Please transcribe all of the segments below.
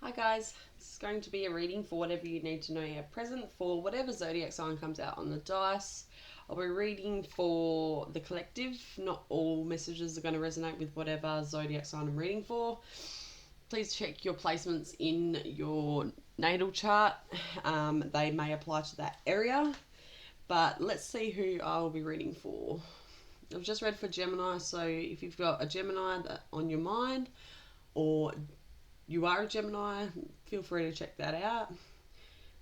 Hi guys, this is going to be a reading for whatever you need to know at present for whatever zodiac sign comes out on the dice. I'll be reading for the collective. Not all messages are going to resonate with whatever zodiac sign I'm reading for. Please check your placements in your natal chart. They may apply to that area. But let's see who I'll be reading for. I've just read for Gemini, so if you've got a Gemini on your mind or you are a Gemini, feel free to check that out.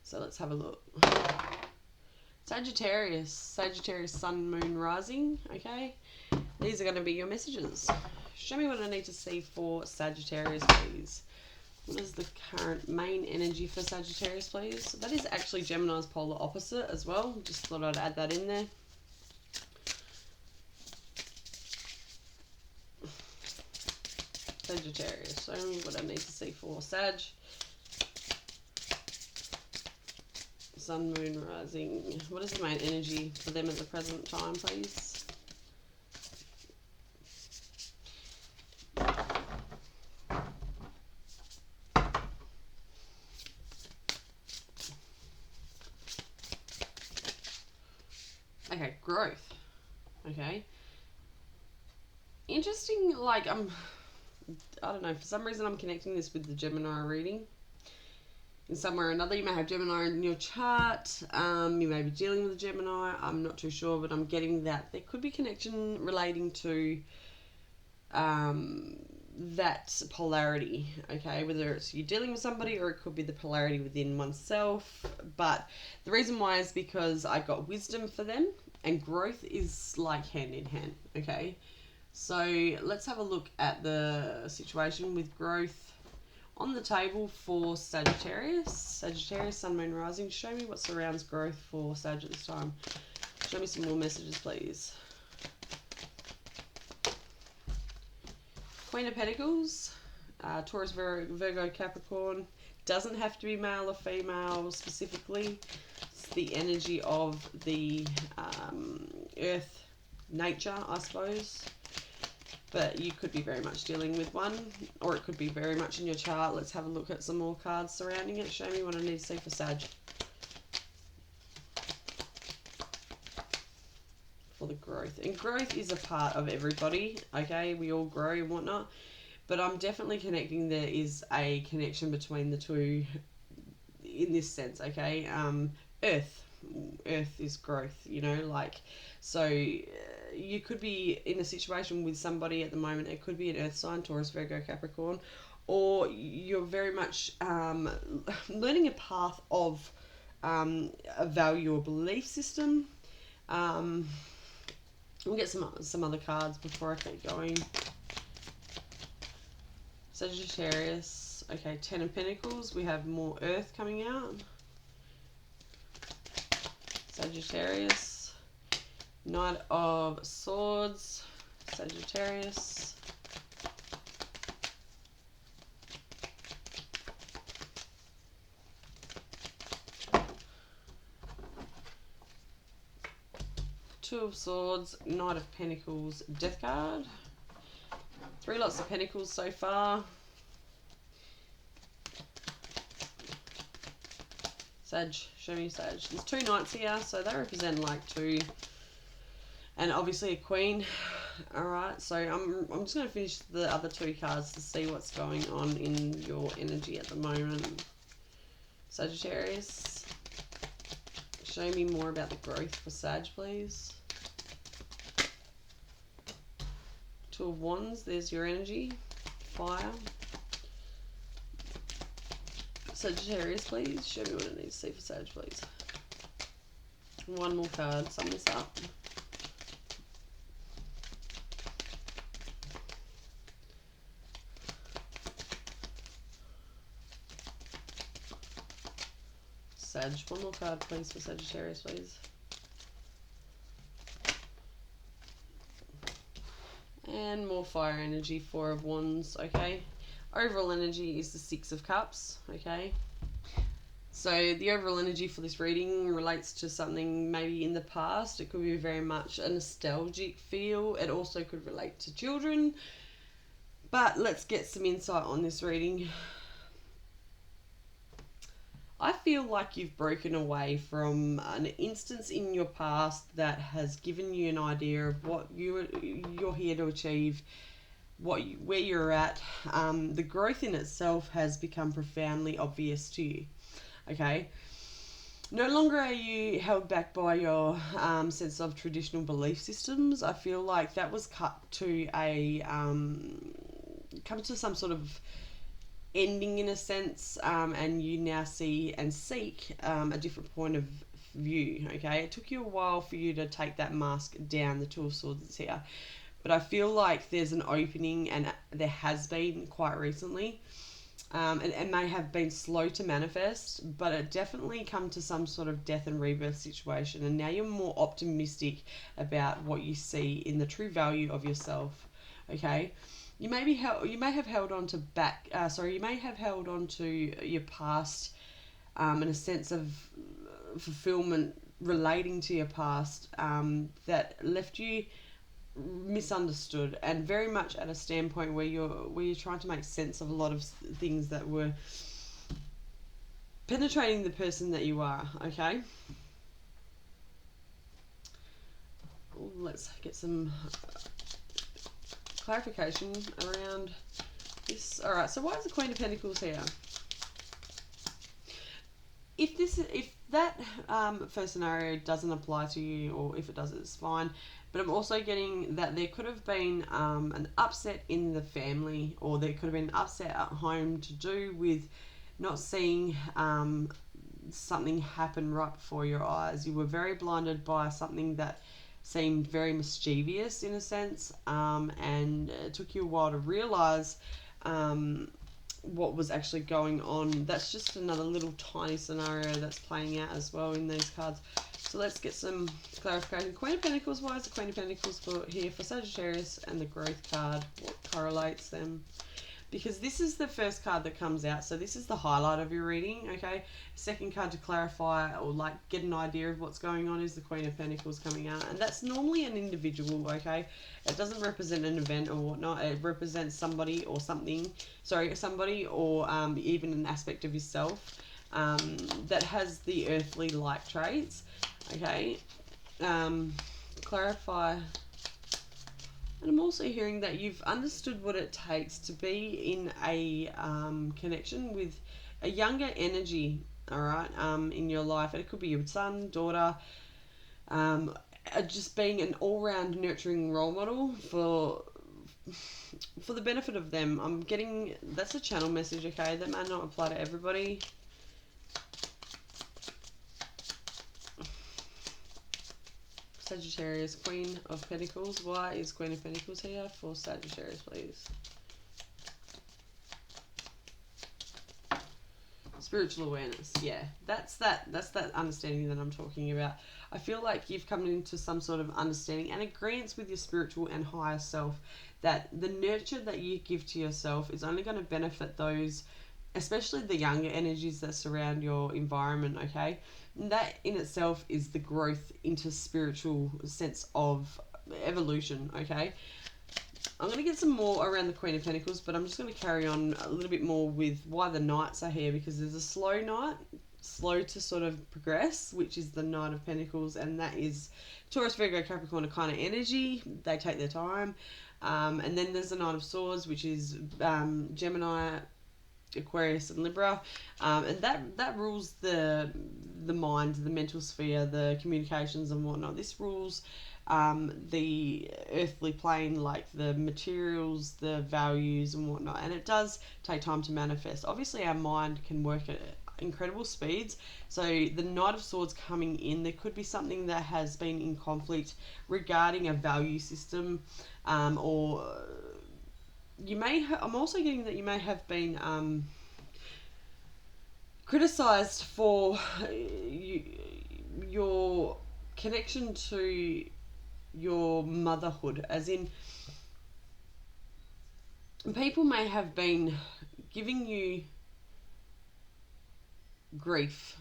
So let's have a look. Sagittarius Sun, Moon, Rising. Okay, these are going to be your messages. Show me what I need to see for Sagittarius, please. What is the current main energy for Sagittarius, please? That is actually Gemini's polar opposite as well. Just thought I'd add that in there. Sagittarius, show me what I need to see for Sag. Sun, Moon, Rising. What is the main energy for them at the present time, please? Okay, growth. Okay. Interesting, like, I don't know, for some reason I'm connecting this with the Gemini reading. In some way or another, you may have Gemini in your chart. You may be dealing with a Gemini. I'm not too sure, but I'm getting that there could be connection relating to that polarity, okay? Whether it's you dealing with somebody or it could be the polarity within oneself. But the reason why is because I got wisdom for them, and growth is like hand in hand, okay? So let's have a look at the situation with growth on the table for Sagittarius. Sagittarius, Sun, Moon, Rising. Show me what surrounds growth for Sag at this time. Show me some more messages, please. Queen of Pentacles, Taurus, Virgo, Capricorn. Doesn't have to be male or female specifically. It's the energy of the earth, nature, I suppose. But you could be very much dealing with one, or it could be very much in your chart. Let's have a look at some more cards surrounding it. Show me what I need to see for Sag. For the growth. And growth is a part of everybody, okay? We all grow and whatnot. But I'm definitely connecting there is a connection between the two in this sense, okay? Earth is growth, you know, like, so you could be in a situation with somebody at the moment. It could be an earth sign, Taurus, Virgo, Capricorn, or you're very much learning a path of a value or belief system. We'll get some other cards before I keep going. Sagittarius, okay, Ten of Pentacles. We have more earth coming out. Sagittarius, Knight of Swords, Sagittarius. Two of Swords, Knight of Pentacles, Death card. Three lots of Pentacles so far. Sag, show me Sag. There's two knights here, so they represent like two, and obviously a queen. Alright, so I'm just going to finish the other two cards to see what's going on in your energy at the moment. Sagittarius, show me more about the growth for Sag, please. Two of Wands, there's your energy. Fire. Sagittarius, please. Show me what I need to see for Sag, please. One more card. Sum this up. Sag. One more card, please, for Sagittarius, please. And more fire energy, Four of Wands, okay. Overall energy is the Six of Cups, okay. So the overall energy for this reading relates to something maybe in the past. It could be very much a nostalgic feel. It also could relate to children. But let's get some insight on this reading. I feel like you've broken away from an instance in your past that has given you an idea of what you're here to achieve, where you're at. The growth in itself has become profoundly obvious to you. Okay, no longer are you held back by your sense of traditional belief systems. I feel like that was cut to come to some sort of ending in a sense, and you now see and seek a different point of view. Okay, it took you a while for you to take that mask down. The Two of Swords is here, but I feel like there's an opening, and there has been quite recently. It may have been slow to manifest, but it definitely come to some sort of death and rebirth situation, and now you're more optimistic about what you see in the true value of yourself. Okay, you may have held on to you may have held on to your past, in a sense of fulfillment relating to your past, that left you misunderstood, and very much at a standpoint where you're trying to make sense of a lot of things that were penetrating the person that you are. Okay, let's get some clarification around this. All right, so why is the Queen of Pentacles here? If that first scenario doesn't apply to you, or if it does, it's fine. But I'm also getting that there could have been an upset in the family, or there could have been an upset at home to do with not seeing something happen right before your eyes. You were very blinded by something that seemed very mischievous in a sense, and it took you a while to realise what was actually going on. That's just another little tiny scenario that's playing out as well in these cards. So let's get some clarification. Queen of Pentacles, why is the Queen of Pentacles here for Sagittarius, and the growth card, what correlates them? Because this is the first card that comes out, so this is the highlight of your reading, okay? Second card to clarify or like get an idea of what's going on is the Queen of Pentacles coming out, and that's normally an individual, okay? It doesn't represent an event or whatnot. It represents somebody or something, somebody or even an aspect of yourself that has the earthly-like traits, okay? Clarify. And I'm also hearing that you've understood what it takes to be in a connection with a younger energy, all right, in your life. It could be your son, daughter, just being an all-round nurturing role model for the benefit of them. I'm getting, that's a channel message, okay? That may not apply to everybody. Sagittarius, Queen of Pentacles. Why is Queen of Pentacles here for Sagittarius, please? Spiritual awareness. Yeah, that's that understanding that I'm talking about. I feel like you've come into some sort of understanding and agreement with your spiritual and higher self that the nurture that you give to yourself is only going to benefit those, especially the younger energies that surround your environment, okay? And that in itself is the growth into spiritual sense of evolution, okay? I'm going to get some more around the Queen of Pentacles, but I'm just going to carry on a little bit more with why the Knights are here, because there's a slow Knight, slow to sort of progress, which is the Knight of Pentacles, and that is Taurus, Virgo, Capricorn kind of energy. They take their time. And then there's the Knight of Swords, which is Gemini, Aquarius and Libra, and that rules the mind, the mental sphere, the communications and whatnot. This rules the earthly plane, like the materials, the values and whatnot, and it does take time to manifest. Obviously our mind can work at incredible speeds, so the Knight of Swords coming in, there could be something that has been in conflict regarding a value system, or you may I'm also getting that you may have been criticized for your connection to your motherhood, as in people may have been giving you grief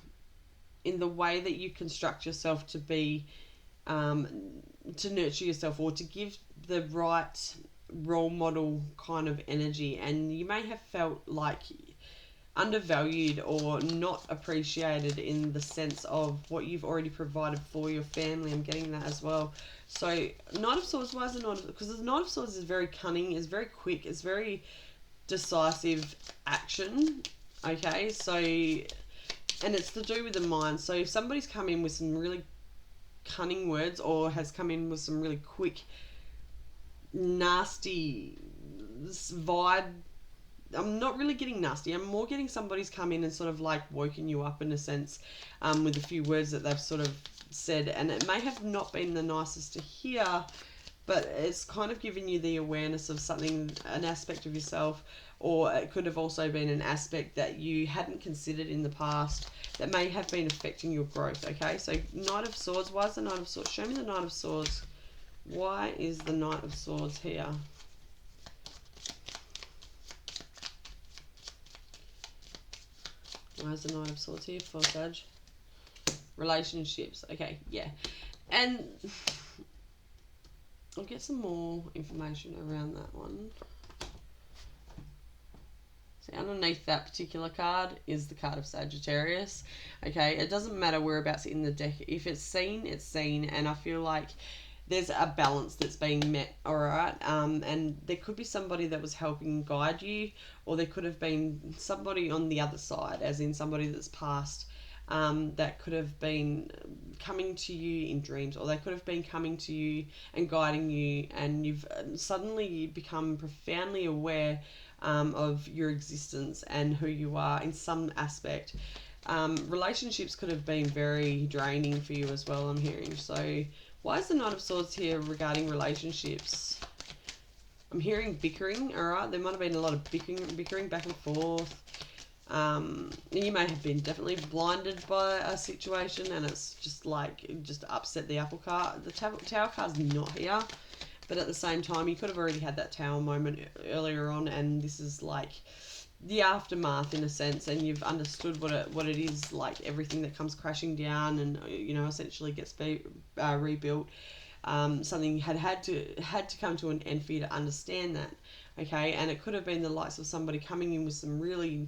in the way that you construct yourself to be, to nurture yourself, or to give the right role model kind of energy, and you may have felt like undervalued or not appreciated in the sense of what you've already provided for your family. I'm getting that as well. So Knight of Swords, why is the Knight of, because the Knight of Swords is very cunning, is very quick, it's very decisive action. Okay, so, and it's to do with the mind. So if somebody's come in with some really cunning words, or has come in with some really quick, nasty vibe, I'm not really getting nasty. I'm more getting somebody's come in and sort of like woken you up in a sense, with a few words that they've sort of said, and it may have not been the nicest to hear, but it's kind of given you the awareness of something, an aspect of yourself, or it could have also been an aspect that you hadn't considered in the past that may have been affecting your growth. Okay, so Knight of Swords, why is the Knight of Swords? Show me the Knight of Swords. Why is the Knight of Swords here? Why is the Knight of Swords here for Sag? Relationships. Okay, yeah. And I'll get some more information around that one. So underneath that particular card is the card of Sagittarius. Okay, it doesn't matter whereabouts in the deck. If it's seen, it's seen. And I feel like there's a balance that's being met, all right? And there could be somebody that was helping guide you, or there could have been somebody on the other side, as in somebody that's passed, that could have been coming to you in dreams, or they could have been coming to you and guiding you, and you've suddenly become profoundly aware of your existence and who you are in some aspect. Relationships could have been very draining for you as well, I'm hearing. So why is the Knight of Swords here regarding relationships? I'm hearing bickering, alright? There might have been a lot of bickering back and forth. You may have been definitely blinded by a situation, and it's just like, just upset the apple cart. The Tower card's not here, but at the same time, you could have already had that Tower moment earlier on, and this is like the aftermath in a sense, and you've understood what it is, like everything that comes crashing down and, you know, essentially gets rebuilt. Something had to come to an end for you to understand that. Okay, and it could have been the likes of somebody coming in with some really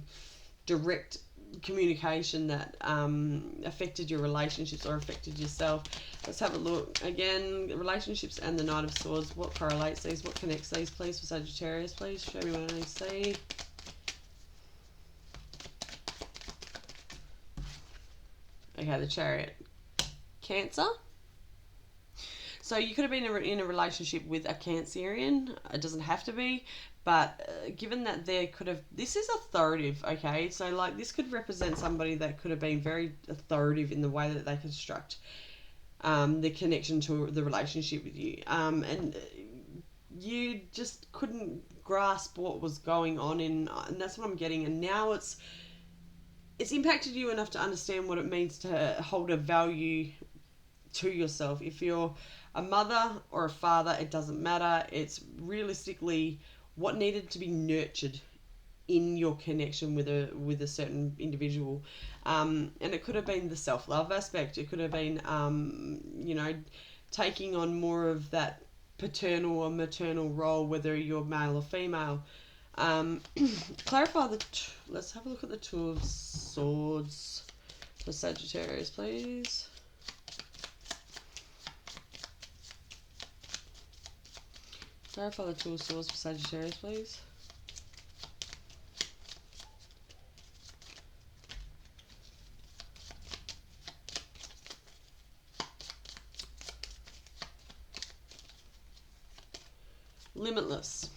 direct communication that affected your relationships or affected yourself. Let's have a look again. Relationships and the Knight of Swords. What correlates these? What connects these, please, for Sagittarius? Please show me what I need to see. Okay, the Chariot. Cancer. So you could have been in a relationship with a Cancerian. It doesn't have to be, but given that there could have, this is authoritative, okay? So like this could represent somebody that could have been very authoritative in the way that they construct the connection to the relationship with you. And you just couldn't grasp what was going on and that's what I'm getting. And now it's impacted you enough to understand what it means to hold a value to yourself. If you're a mother or a father, it doesn't matter. It's realistically what needed to be nurtured in your connection with a certain individual, and it could have been the self-love aspect. It could have been you know, taking on more of that paternal or maternal role, whether you're male or female. Clarify let's have a look at the Two of Swords for Sagittarius, please. Clarify the Two of Swords for Sagittarius, please. Limitless.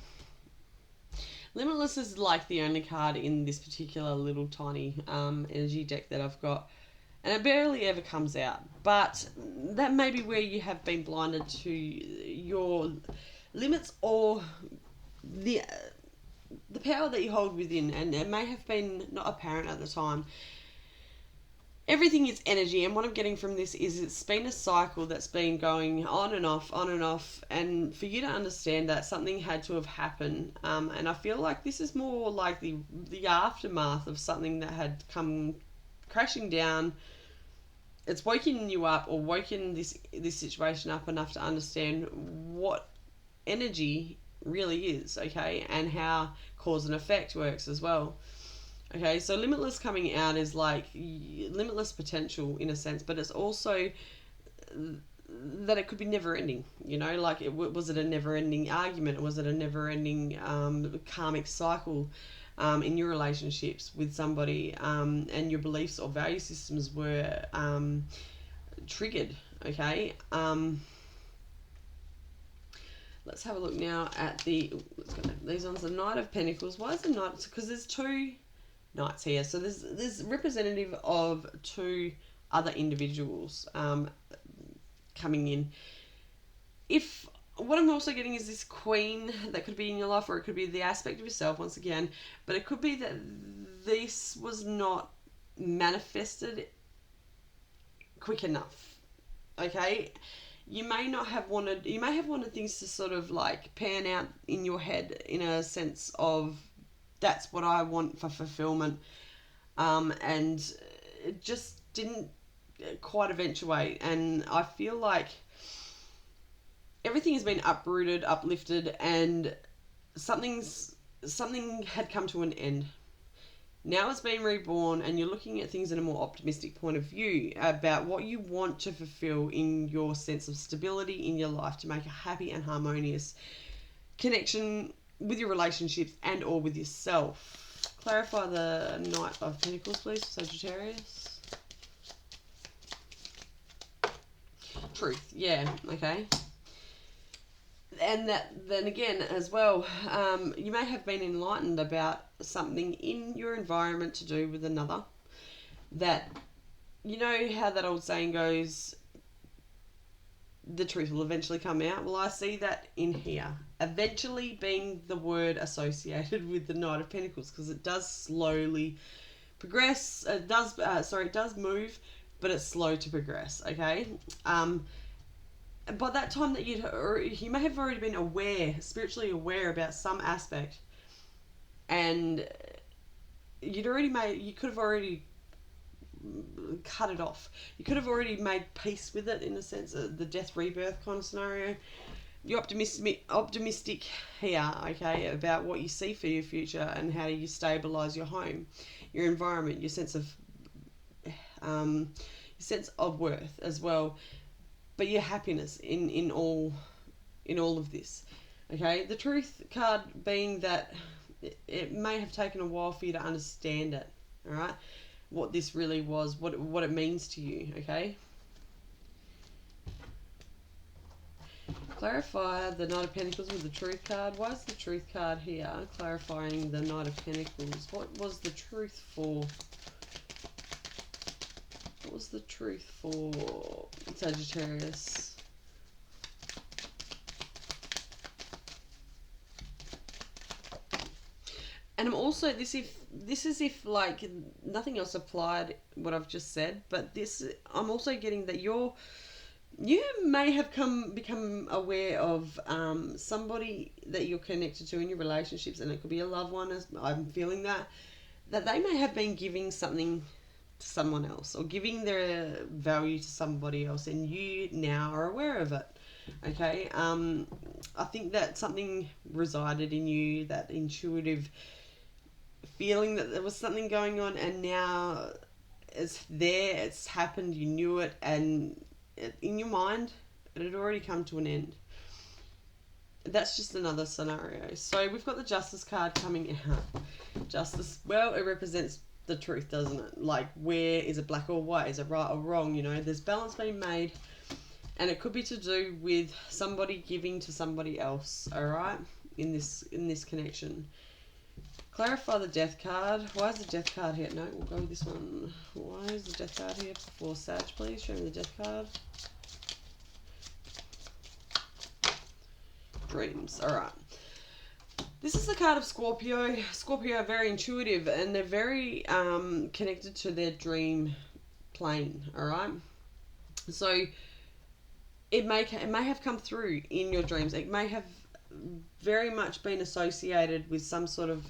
Limitless is like the only card in this particular little tiny energy deck that I've got. And it barely ever comes out. But that may be where you have been blinded to your limits or the power that you hold within. And it may have been not apparent at the time. Everything is energy, and what I'm getting from this is it's been a cycle that's been going on and off, and for you to understand that something had to have happened, and I feel like this is more like the aftermath of something that had come crashing down. It's woken you up, or woken this situation up enough to understand what energy really is, okay, and how cause and effect works as well. Okay, so limitless coming out is like limitless potential in a sense, but it's also that it could be never ending. You know, like was it a never ending argument? Was it a never ending karmic cycle in your relationships with somebody, and your beliefs or value systems were triggered? Okay. Let's have a look now at these ones. The Knight of Pentacles. Why is the Knight? Because there's two Knights here. So there's representative of two other individuals coming in. If what I'm also getting is this Queen that could be in your life, or it could be the aspect of yourself once again, but it could be that this was not manifested quick enough. Okay, you may have wanted things to sort of like pan out in your head in a sense of that's what I want for fulfillment, and it just didn't quite eventuate. And I feel like everything has been uprooted, uplifted, and something had come to an end. Now it's been reborn, and you're looking at things in a more optimistic point of view about what you want to fulfill in your sense of stability in your life to make a happy and harmonious connection with your relationships and or with yourself. Clarify the Knight of Pentacles, please, Sagittarius. Truth, yeah, okay. And that then again as well, you may have been enlightened about something in your environment to do with another, that you know how that old saying goes, the truth will eventually come out. Well, I see that in here, eventually being the word associated with the Knight of Pentacles, because it does slowly progress. It does move, but it's slow to progress. Okay. By that time that you may have already been spiritually aware about some aspect, and you could have already cut it off. You could have already made peace with it in a sense of the death rebirth kind of scenario. You're optimistic here, okay, about what you see for your future and how you stabilize your home, your environment, your sense of worth as well, but your happiness in all of this. Okay, the Truth card being that it may have taken a while for you to understand it. All right, what this really was, what it means to you. Okay. Clarify the Knight of Pentacles with the Truth card. Why is the Truth card here? Clarifying the Knight of Pentacles. What was the truth for? What was the truth for Sagittarius? And I'm also this is if like nothing else applied what I've just said, but I'm also getting that you may have become aware of somebody that you're connected to in your relationships, and it could be a loved one. As I'm feeling that they may have been giving something to someone else or giving their value to somebody else, and you now are aware of it. Okay, I think that something resided in you, that intuitive feeling that there was something going on, and now it's happened, you knew it, and in your mind it had already come to an end. That's just another scenario. So we've got the Justice card coming out. Justice, well, it represents the truth, doesn't it? Like, where is it black or white? Is it right or wrong? You know, there's balance being made, and it could be to do with somebody giving to somebody else. All right, in this connection. Clarify the Death card. Why is the Death card here? No, we'll go with this one. Why is the Death card here for Sag, please? Show me the Death card. Dreams. Alright. This is the card of Scorpio. Scorpio are very intuitive, and they're very connected to their dream plane. Alright. So it may have come through in your dreams. It may have very much been associated with some sort of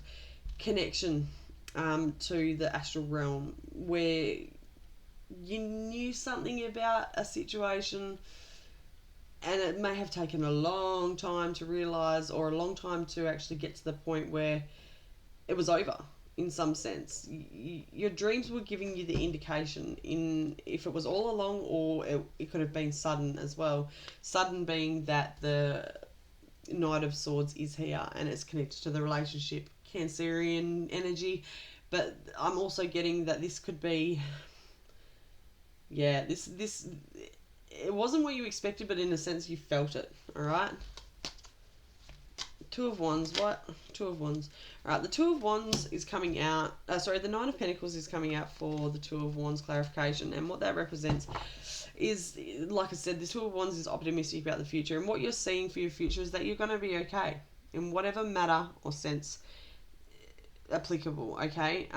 connection to the astral realm, where you knew something about a situation, and it may have taken a long time to realize, or a long time to actually get to the point where it was over. in some sense. Your dreams were giving you the indication in if it was all along, or it could have been sudden as well. Sudden being that the Knight of Swords is here and it's connected to the relationship, Cancerian energy. But I'm also getting that this could be, yeah, this it wasn't what you expected, but in a sense you felt it. All right. Two of Wands, what? Two of Wands. All right, the Two of Wands is coming out. Sorry, the Nine of Pentacles is coming out for the Two of Wands clarification. And what that represents is, like I said, the Two of Wands is optimistic about the future. And what you're seeing for your future is that you're going to be okay in whatever matter or sense applicable, okay?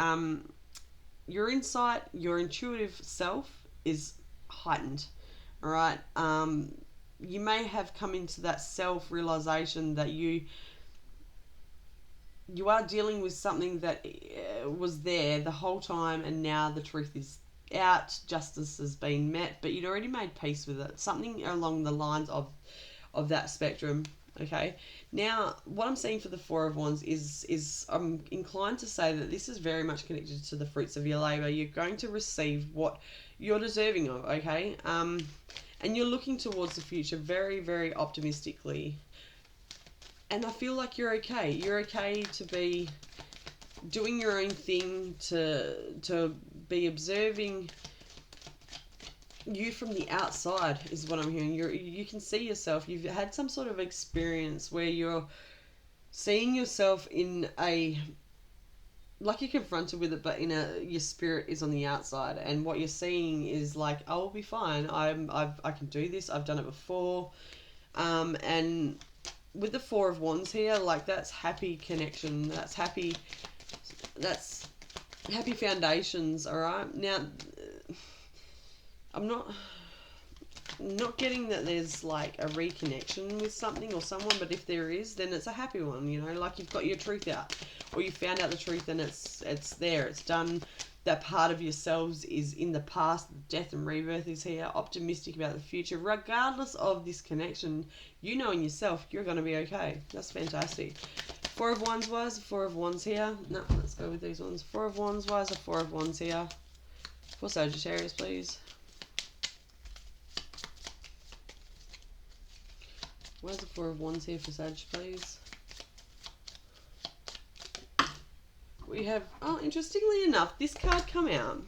Your insight, your intuitive self is heightened, all right? You may have come into that self-realization that you are dealing with something that was there the whole time, and now the truth is out, justice has been met, but you'd already made peace with it. Something along the lines of that spectrum, okay? Now, what I'm seeing for the Four of Wands is I'm inclined to say that this is very much connected to the fruits of your labour. You're going to receive what you're deserving of, okay? And you're looking towards the future very, very optimistically. And I feel like you're okay. You're okay to be doing your own thing, to be observing you from the outside is what I'm hearing. You can see yourself. You've had some sort of experience where you're seeing yourself in a, like you're confronted with it, but your spirit is on the outside, and what you're seeing is like, I will be fine. I can do this. I've done it before, and with the Four of Wands here, like that's happy connection. That's happy foundations. All right. Now, I'm not getting that there's like a reconnection with something or someone, but if there is, then it's a happy one. You know, like you've got your truth out, or you found out the truth, and it's there. It's done. That part of yourselves is in the past. Death and rebirth is here. Optimistic about the future. Regardless of this connection, you know in yourself you're going to be okay. That's fantastic. Four of Wands wise, Four of Wands here. No, let's go with these ones. Four of Wands wise, a Four of Wands here. For Sagittarius, please. Where's the Four of Wands here for Sag, please? We have, oh, interestingly enough, this card come out.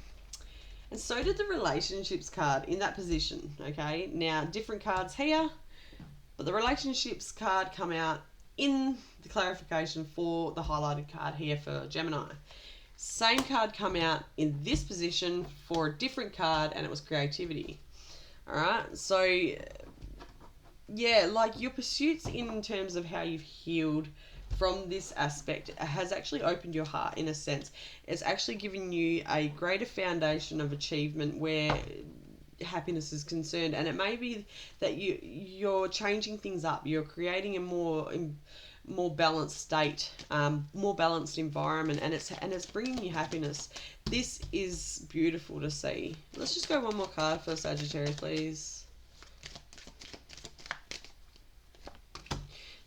And so did the relationships card in that position, okay? Now, different cards here, but the relationships card come out in the clarification for the highlighted card here for Gemini. Same card come out in this position for a different card, and it was creativity. All right, so yeah, like your pursuits in terms of how you've healed from this aspect has actually opened your heart in a sense. It's actually given you a greater foundation of achievement where happiness is concerned, and it may be that you're changing things up. You're creating a more balanced state, more balanced environment, and it's bringing you happiness. This is beautiful to see. Let's just go one more card for Sagittarius, please.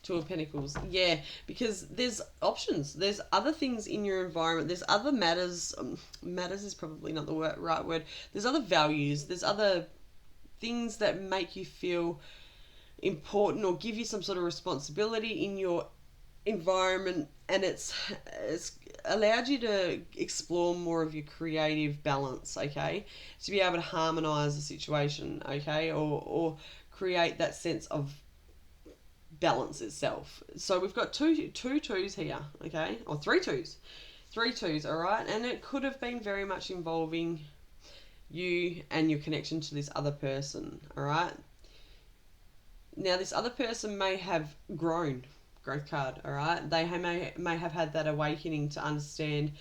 Two of Pentacles. Yeah, because there's options. There's other things in your environment. There's other matters. Matters is probably not the right word. There's other values. There's other things that make you feel important or give you some sort of responsibility in your environment, and it's allowed you to explore more of your creative balance, okay? To be able to harmonize the situation, okay? Or create that sense of balance itself. So we've got two twos here, okay, or three twos, all right, and it could have been very much involving you and your connection to this other person, all right. Now this other person may have growth card, all right. They may have had that awakening to understand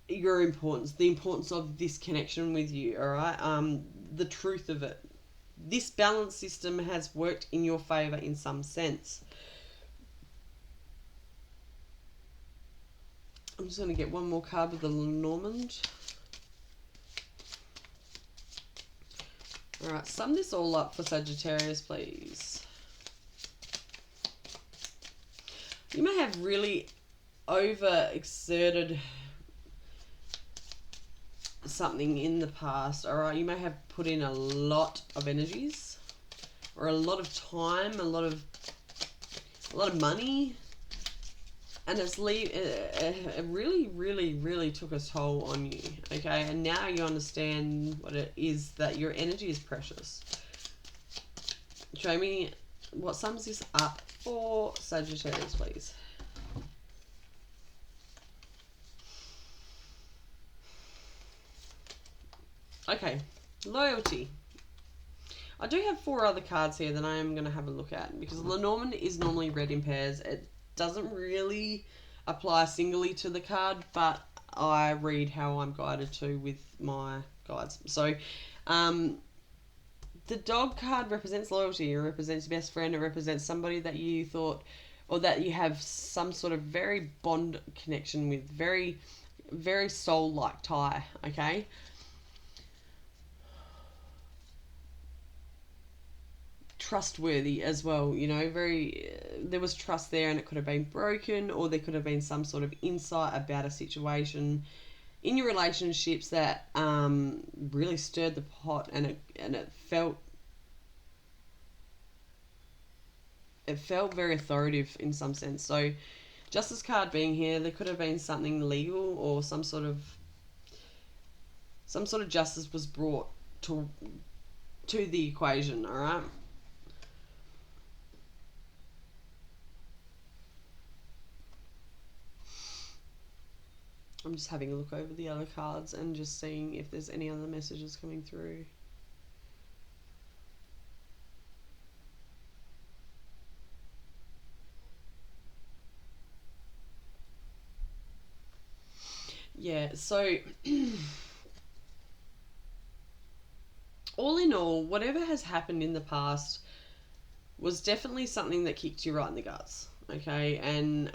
your importance, the importance of this connection with you, all right. The truth of it. This balance system has worked in your favor in some sense. I'm just going to get one more card with the Lenormand. Alright, sum this all up for Sagittarius, please. You may have really overexerted something in the past. All right, you may have put in a lot of energies or a lot of time, a lot of money, and it really took a toll on you. Okay, and now you understand what it is, that your energy is precious. Show me what sums this up for Sagittarius, please. Okay, loyalty. I do have 4 other cards here that I am going to have a look at, because Lenormand is normally read in pairs. It doesn't really apply singly to the card, but I read how I'm guided to with my guides. So, the dog card represents loyalty. It represents best friend. It represents somebody that you thought, or that you have some sort of very bond connection with, very, very soul-like tie, okay? Trustworthy as well, you know, very, there was trust there, and it could have been broken, or there could have been some sort of insight about a situation in your relationships that really stirred the pot, and it felt very authoritative in some sense. So, Justice card being here, there could have been something legal, or some sort of justice was brought to the equation. All right. I'm just having a look over the other cards and just seeing if there's any other messages coming through. Yeah, so all in all, whatever has happened in the past was definitely something that kicked you right in the guts, okay? And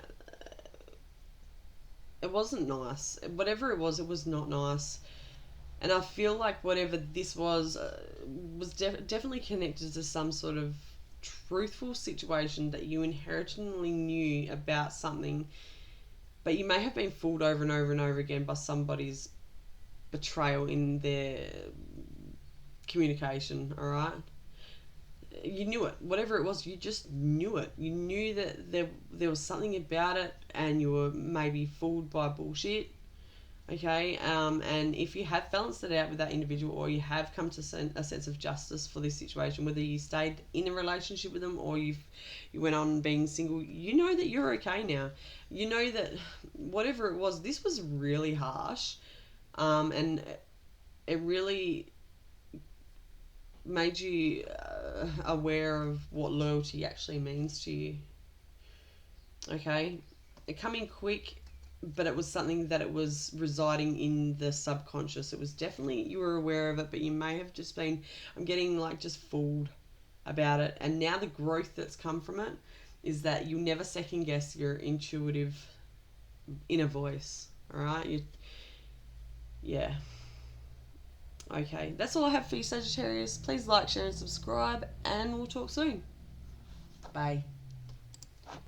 it wasn't nice. Whatever it was not nice. And I feel like whatever this was definitely connected to some sort of truthful situation that you inherently knew about something, but you may have been fooled over and over and over again by somebody's betrayal in their communication, all right? You knew it. Whatever it was, you just knew it. You knew that there was something about it, and you were maybe fooled by bullshit. Okay, and if you have balanced it out with that individual, or you have come to a sense of justice for this situation, whether you stayed in a relationship with them, or you went on being single, you know that you're okay now. You know that whatever it was, this was really harsh, and it really made you aware of what loyalty actually means to you. Okay, it came in quick, but it was something that it was residing in the subconscious. It was definitely, you were aware of it, but you may have just been, I'm getting like just fooled about it. And now the growth that's come from it is that you never second guess your intuitive inner voice. All right. Yeah. Okay, that's all I have for you, Sagittarius. Please like, share, and subscribe, and we'll talk soon. Bye.